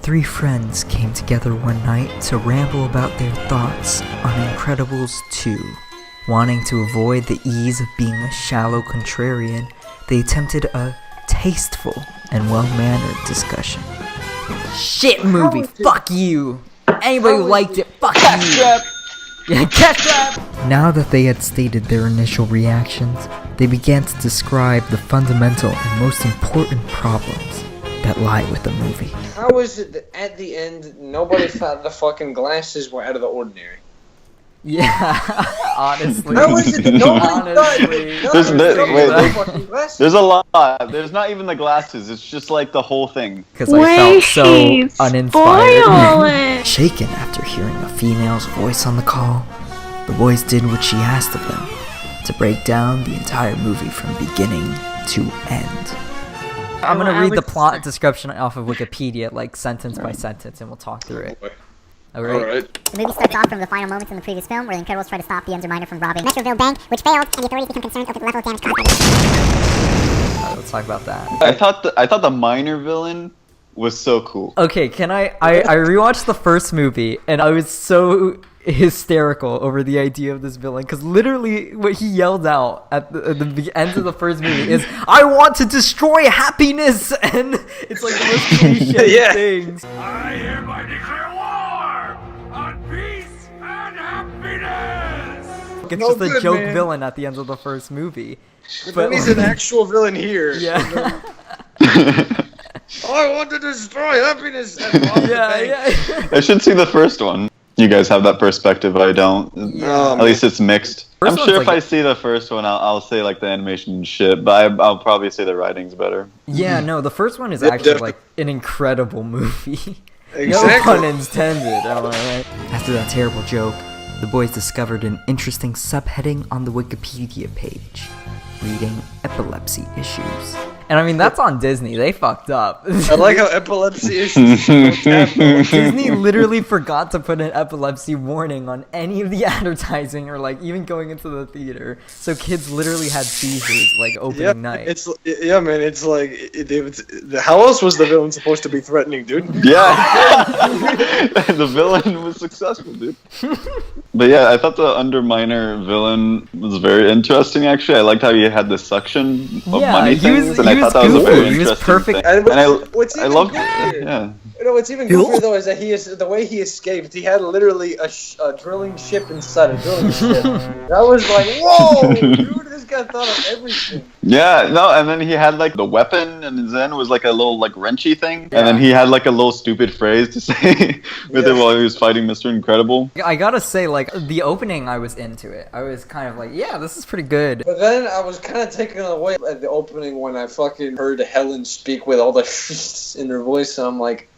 three friends came together one night to ramble about their thoughts on Incredibles 2. Wanting to avoid the ease of being a shallow contrarian, they attempted a tasteful and well-mannered discussion. Shit movie, fuck you! Anybody who liked it, fuck you! Yeah, ketchup! Now that they had stated their initial reactions, they began to describe the fundamental and most important problems that lie with the movie. How is it that at the end, nobody thought the fucking glasses were out of the ordinary? Yeah, honestly. How is it that nobody thought there's a lot. There's not even the glasses. It's just like the whole thing. Because I felt so uninspired. Shaken after hearing a female's voice on the call, the boys did what she asked of them, to break down the entire movie from beginning to end. I'm gonna read the plot description off of Wikipedia, like sentence by sentence, and we'll talk through it. Alright. The movie starts off from the final moments in the previous film, where the Incredibles try to stop the Underminer from robbing Metroville Bank, which failed, and the authorities become concerned over the level of damage caused by it. Let's talk about that. I thought the minor villain was so cool. Okay, I rewatched the first movie, and I was so hysterical over the idea of this villain, because literally what he yelled out at the end of the first movie is, "I want to destroy happiness," and it's like the most cliche things. I hereby declare war on peace and happiness! It's just a joke villain at the end of the first movie. But he's an actual villain here. Yeah. I want to destroy happiness and rob the bank. I should see the first one. You guys have that perspective, I don't. At least it's mixed. I'm sure if I see the first one, I'll say like the animation and shit, but I'll probably say the writing's better. Yeah, no, the first one is actually like an incredible movie. Exactly. No pun intended. After that terrible joke, the boys discovered an interesting subheading on the Wikipedia page, reading epilepsy issues. And I mean, that's on Disney. They fucked up. I like how epilepsy issues Disney literally forgot to put an epilepsy warning on any of the advertising or like even going into the theater. So kids literally had seizures like opening night. It's like how else was the villain supposed to be threatening, dude? Yeah. The villain was successful, dude. But yeah, I thought the Underminer villain was very interesting, actually. I liked how he had the suction of money things, and I thought that was a very interesting thing. And I loved it. Yeah. You know what's even goofier though is that the way he escaped. He had literally a drilling ship inside a drilling ship. That was like, whoa, dude! This guy thought of everything. Yeah, no, and then he had like the weapon, and his end was like a little like wrenchy thing, and then he had like a little stupid phrase to say with it while he was fighting Mr. Incredible. I gotta say, like the opening, I was into it. I was kind of like, yeah, this is pretty good. But then I was kind of taken away at the opening when I fucking heard Helen speak with all the in her voice, and I'm like,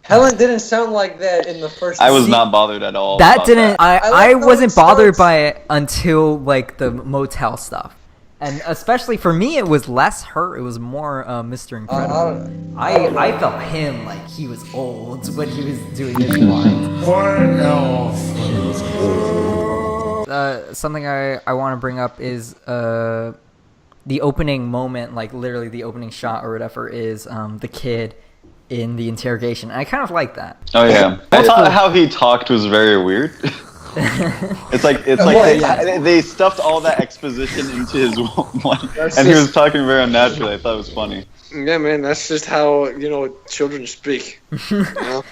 Helen didn't sound like that in the first. I was not bothered at all. That didn't. I wasn't bothered by it until like the motel stuff, and especially for me, it was less her. It was more Mr. Incredible. I felt him like he was old when he was doing his lines. What else is old? Something I want to bring up is the opening moment, like literally the opening shot or whatever, is the kid in the interrogation. I kind of like that. Oh yeah, I thought how he talked was very weird. it's like they stuffed all that exposition into his one, and he was talking very unnaturally. I thought it was funny. Yeah, man, that's just how children speak. You know?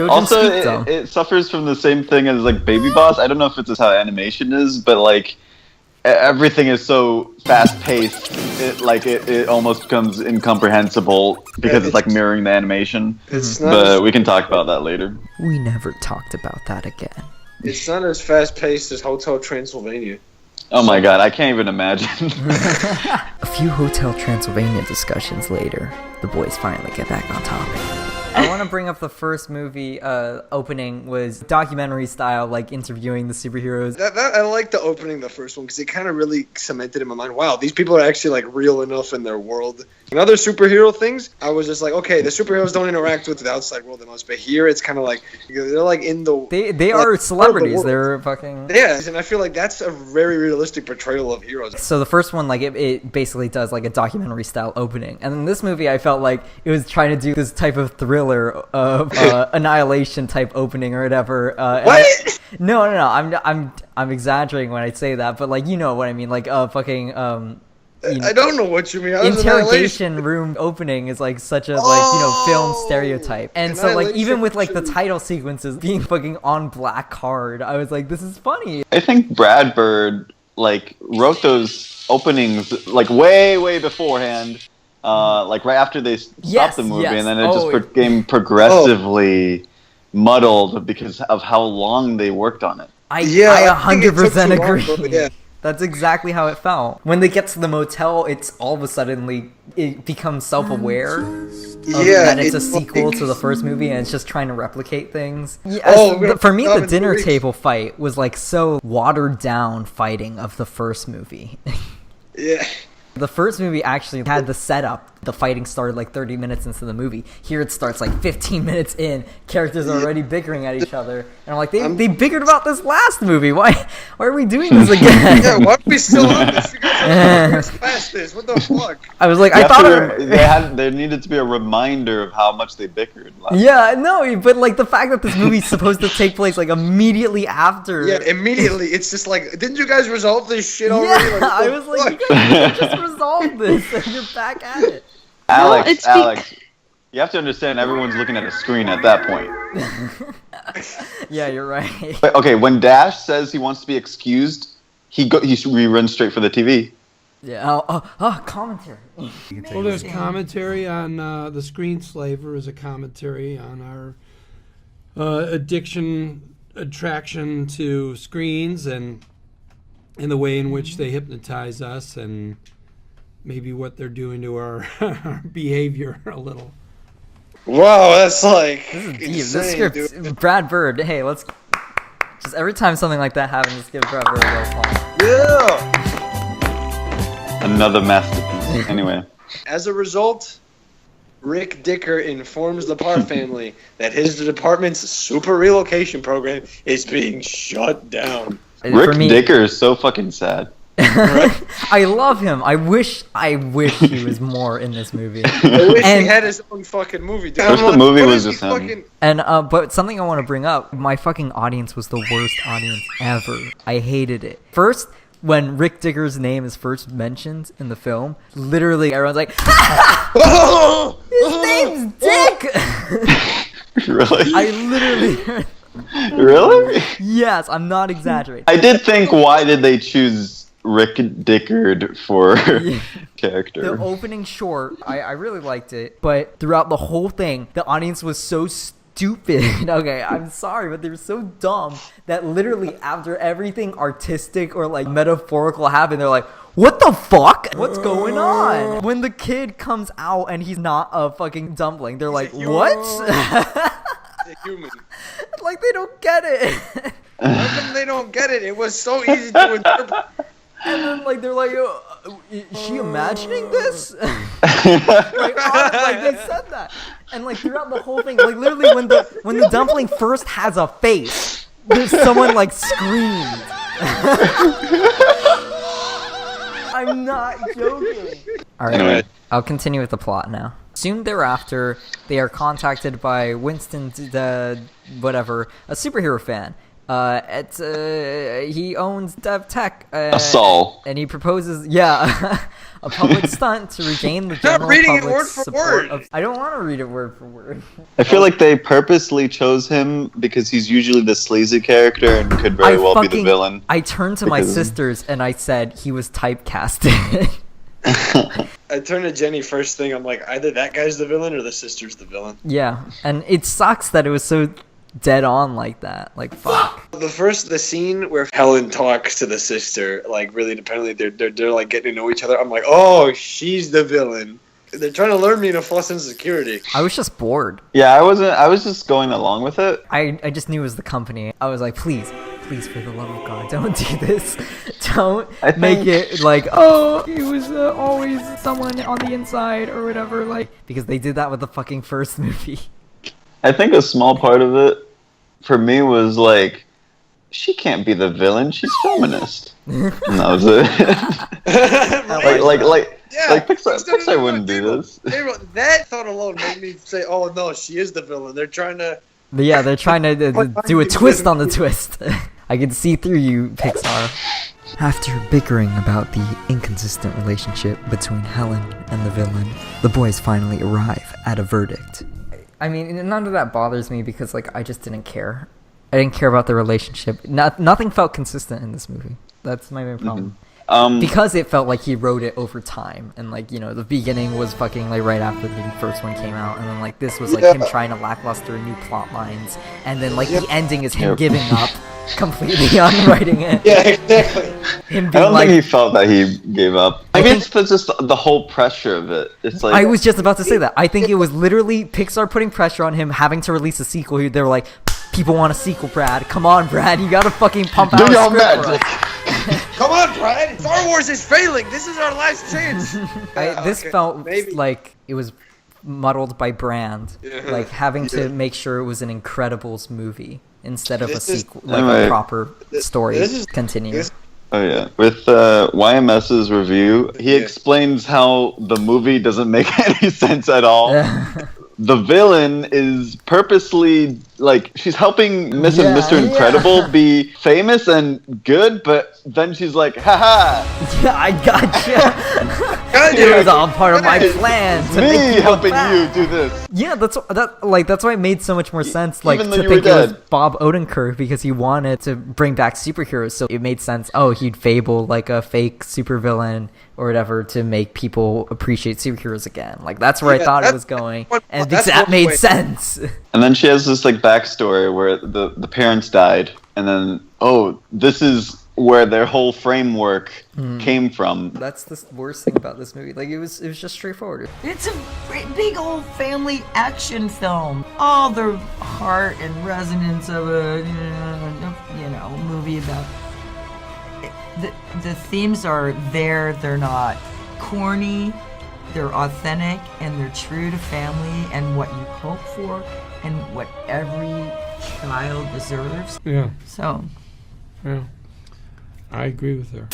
Also, it suffers from the same thing as like Baby Boss. I don't know if it's just how animation is, but like everything is so fast paced, it almost becomes incomprehensible because it's like mirroring the animation. But we can talk about that later. We never talked about that again. It's not as fast paced as Hotel Transylvania. Oh my god, I can't even imagine. A few Hotel Transylvania discussions later, the boys finally get back on topic. I want to bring up the first movie opening was documentary style, like interviewing the superheroes. I like the opening of the first one because it kind of really cemented in my mind, wow, these people are actually like real enough in their world. In other superhero things, I was just like, okay, the superheroes don't interact with the outside world that much, but here it's kind of like they're like in the they are celebrities. They're fucking and I feel like that's a very realistic portrayal of heroes. So the first one, like it basically does like a documentary style opening, and in this movie, I felt like it was trying to do this type of thriller thriller of Annihilation type opening or whatever. What? No. I'm exaggerating when I say that, but like you know what I mean. Like fucking I don't know what you mean. How is interrogation room opening is like such a film stereotype, and so like even with like the title sequences being fucking on black card, I was like, this is funny. I think Brad Bird like wrote those openings like way beforehand, like right after they stopped the movie, and then it just became progressively muddled because of how long they worked on it. I 100% agree. Yeah. That's exactly how it felt. When they get to the motel, it's all of a sudden it becomes self-aware that it's a sequel to the first movie, and it's just trying to replicate things. For me, the dinner table fight was like so watered down fighting of the first movie. Yeah. The first movie actually had the setup. The fighting started like 30 minutes into the movie. Here it starts like 15 minutes in. Characters are already bickering at each other. And I'm like, they bickered about this last movie. Why are we doing this again? Yeah, why are we still on this? You guys are past this. What the fuck? I was like, there needed to be a reminder of how much they bickered. But like the fact that this movie's supposed to take place like immediately after. Yeah, immediately. It's just like, didn't you guys resolve this shit already? Yeah, like, I was like, you guys just resolved this, and you're back at it. Alex, you have to understand everyone's looking at a screen at that point. Yeah, you're right. But, okay, when Dash says he wants to be excused, he runs straight for the TV. Yeah. Commentary. Well, there's commentary on the Screenslaver is a commentary on our attraction to screens and the way in which they hypnotize us and maybe what they're doing to our behavior a little. Wow, that's like this script, dude. Brad Bird. Hey, let's just every time something like that happens, just give Brad Bird a little call. Yeah. Another masterpiece. Anyway. As a result, Rick Dicker informs the Parr family that his department's super relocation program is being shut down. Rick Dicker is so fucking sad. I love him. I wish he was more in this movie. I wish he had his own fucking movie. Dude. The movie was just him. And but something I want to bring up, my fucking audience was the worst audience ever. I hated it. First, when Rick Dicker's name is first mentioned in the film, literally everyone's like, his name's Dick. Really? I literally. Really? Yes, I'm not exaggerating. I did think, why did they choose Rick Dickard for character? The opening short, I really liked it, but throughout the whole thing, the audience was so stupid. Okay, I'm sorry, but they were so dumb that literally after everything artistic or like metaphorical happened, they're like, what the fuck? What's going on? When the kid comes out and he's not a fucking dumpling, they're like, what? Human. Like they don't get it. How come they don't get it? It was so easy to interpret. And then like they're like, is she imagining this? like they said that. And like throughout the whole thing, like literally when the dumpling first has a face, there's someone like screamed. I'm not joking. Alright, Anyway. I'll continue with the plot now. Soon thereafter, they are contacted by Winston, a superhero fan. He owns Dev Tech. A Saul. And he proposes, a public stunt to regain the general public's support. I don't want to read it word for word. I feel like they purposely chose him because he's usually the sleazy character and could very well be the villain. I turned to my sisters and I said he was typecasted. I turned to Jenny first thing. I'm like, either that guy's the villain or the sister's the villain. Yeah, and it sucks that it was so dead on like that. Like, fuck. The scene where Helen talks to the sister, like really independently, they're like getting to know each other. I'm like, oh, she's the villain. They're trying to learn me in a false sense of security. I was just bored. Yeah, I was just going along with it. I just knew it was the company. I was like, please, for the love of God, don't do this. Don't make it like, oh, he was always someone on the inside or whatever. Like, because they did that with the fucking first movie. I think a small part of it for me was like she can't be the villain. She's feminist. And that was it. Like Pixar wouldn't do this. That thought alone made me say, "Oh no, she is the villain." They're trying to. Yeah, they're trying to do a twist on the twist. I can see through you, Pixar. After bickering about the inconsistent relationship between Helen and the villain, the boys finally arrive at a verdict. I mean, none of that bothers me because, like, I just didn't care. I didn't care about the relationship. Nothing felt consistent in this movie. That's my main problem. Because it felt like he wrote it over time, and like, you know, the beginning was fucking like right after the first one came out, and then like this was like him trying to lackluster new plot lines, and then like the ending is him giving up completely on writing it. Yeah, exactly. I don't think he felt that he gave up. I mean, it's just the whole pressure of it. It's like, I was just about to say that. I think it was literally Pixar putting pressure on him, having to release a sequel. They were like, people want a sequel, Brad. Come on, Brad. You gotta fucking pump out a script for us. Come on, Brad. Star Wars is failing. This is our last chance. This felt like it was muddled by brand. Like having to make sure it was an Incredibles movie instead of a sequel, like a proper story continue. Oh yeah, with YMS's review, he explains how the movie doesn't make any sense at all. The villain is purposely, like, she's helping Miss and Mr. Incredible be famous and good, but then she's like, haha! Yeah, I gotcha! It was all part of my plan to make you helping you do this. Yeah, that's why it made so much more sense, like, Even to though think it was Bob Odenkirk, because he wanted to bring back superheroes, so it made sense, he'd fable, like, a fake supervillain or whatever to make people appreciate superheroes again. Like, that's where I thought it was going, and that made sense. And then she has this, like, backstory where the parents died, and then, this is where their whole framework came from. That's the worst thing about this movie. Like, it was just straightforward. It's a big old family action film. All the heart and resonance of a movie about. The themes are there. They're not corny. They're authentic and they're true to family and what you hope for and what every child deserves. Yeah. So. Yeah. I agree with her.